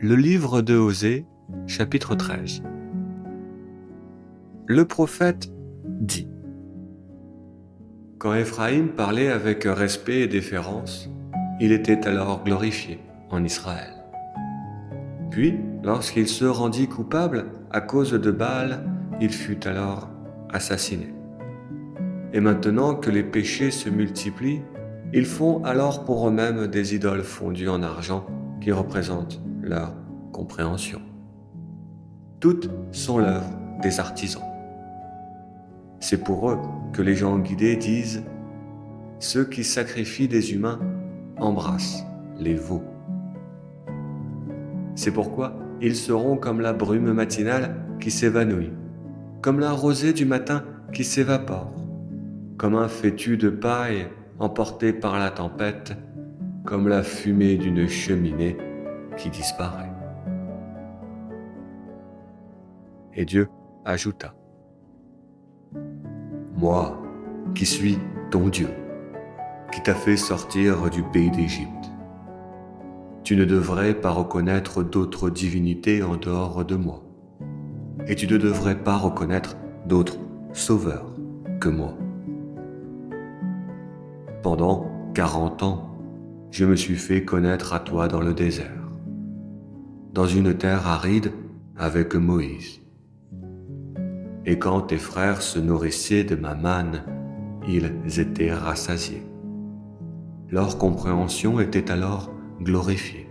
Le livre de Osée, chapitre 13. Le prophète dit: Quand Éphraïm parlait avec respect et déférence, il était alors glorifié en Israël. Puis, lorsqu'il se rendit coupable à cause de Baal, il fut alors assassiné. Et maintenant que les péchés se multiplient, ils font alors pour eux-mêmes des idoles fondues en argent qui représentent leur compréhension. Toutes sont l'œuvre des artisans. C'est pour eux que les gens guidés disent: ceux qui sacrifient des humains embrassent les veaux. C'est pourquoi ils seront comme la brume matinale qui s'évanouit, comme la rosée du matin qui s'évapore, comme un fétu de paille emporté par la tempête, comme la fumée d'une cheminée qui disparaît. Et Dieu ajouta: Moi, qui suis ton Dieu, qui t'a fait sortir du pays d'Égypte, tu ne devrais pas reconnaître d'autres divinités en dehors de moi, et tu ne devrais pas reconnaître d'autres sauveurs que moi. Pendant 40 ans, je me suis fait connaître à toi dans le désert, dans une terre aride avec Moïse. Et quand tes frères se nourrissaient de ma manne, ils étaient rassasiés. Leur compréhension était alors glorifiée.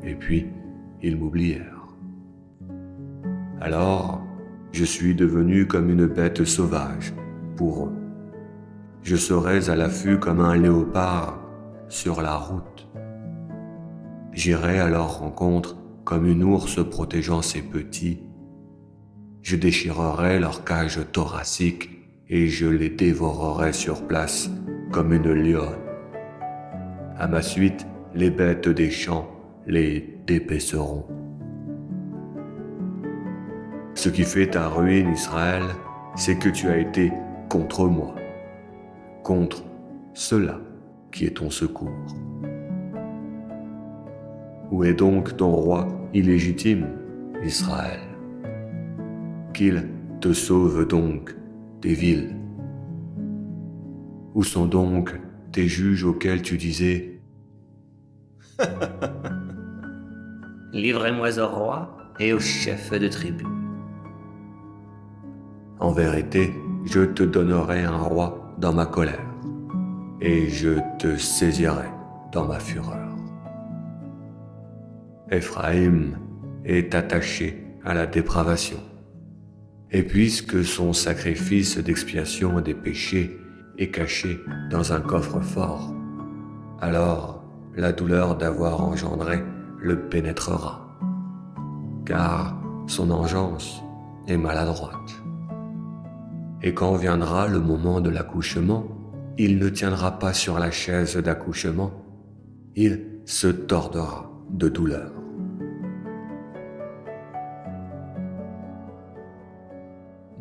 Et puis, ils m'oublièrent. Alors, je suis devenu comme une bête sauvage pour eux. Je serais à l'affût comme un léopard sur la route. J'irai à leur rencontre comme une ours protégeant ses petits. Je déchirerai leur cage thoracique et je les dévorerai sur place comme une lionne. À ma suite, les bêtes des champs les dépéceront. Ce qui fait ta ruine, Israël, c'est que tu as été contre moi, contre cela qui est ton secours. Où est donc ton roi illégitime, Israël? Qu'il te sauve donc des villes. Où sont donc tes juges auxquels tu disais: Livrez-moi au roi et au chef de tribu. En vérité, je te donnerai un roi dans ma colère, et je te saisirai dans ma fureur. Éphraïm est attaché à la dépravation, et puisque son sacrifice d'expiation des péchés est caché dans un coffre-fort, alors la douleur d'avoir engendré le pénétrera, car son engeance est maladroite. Et quand viendra le moment de l'accouchement, il ne tiendra pas sur la chaise d'accouchement, il se tordra de douleur.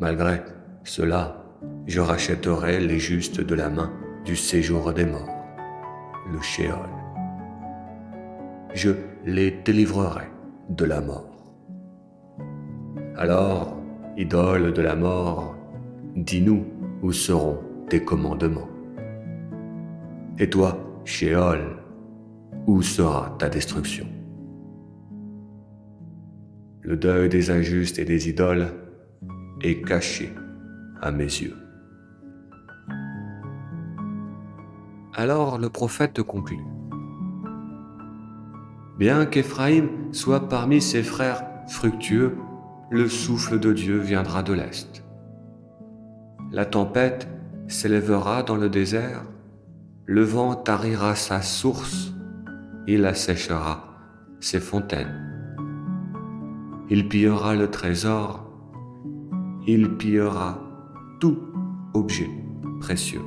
Malgré cela, je rachèterai les justes de la main du séjour des morts, le Shéol. Je les délivrerai de la mort. Alors, idole de la mort, dis-nous où seront tes commandements. Et toi, Shéol, où sera ta destruction? Le deuil des injustes et des idoles est caché à mes yeux. Alors le prophète conclut: Bien qu'Éphraïm soit parmi ses frères fructueux, le souffle de Dieu viendra de l'Est. La tempête s'élèvera dans le désert, le vent tarira sa source, il asséchera ses fontaines. Il pillera le trésor, il pillera tout objet précieux.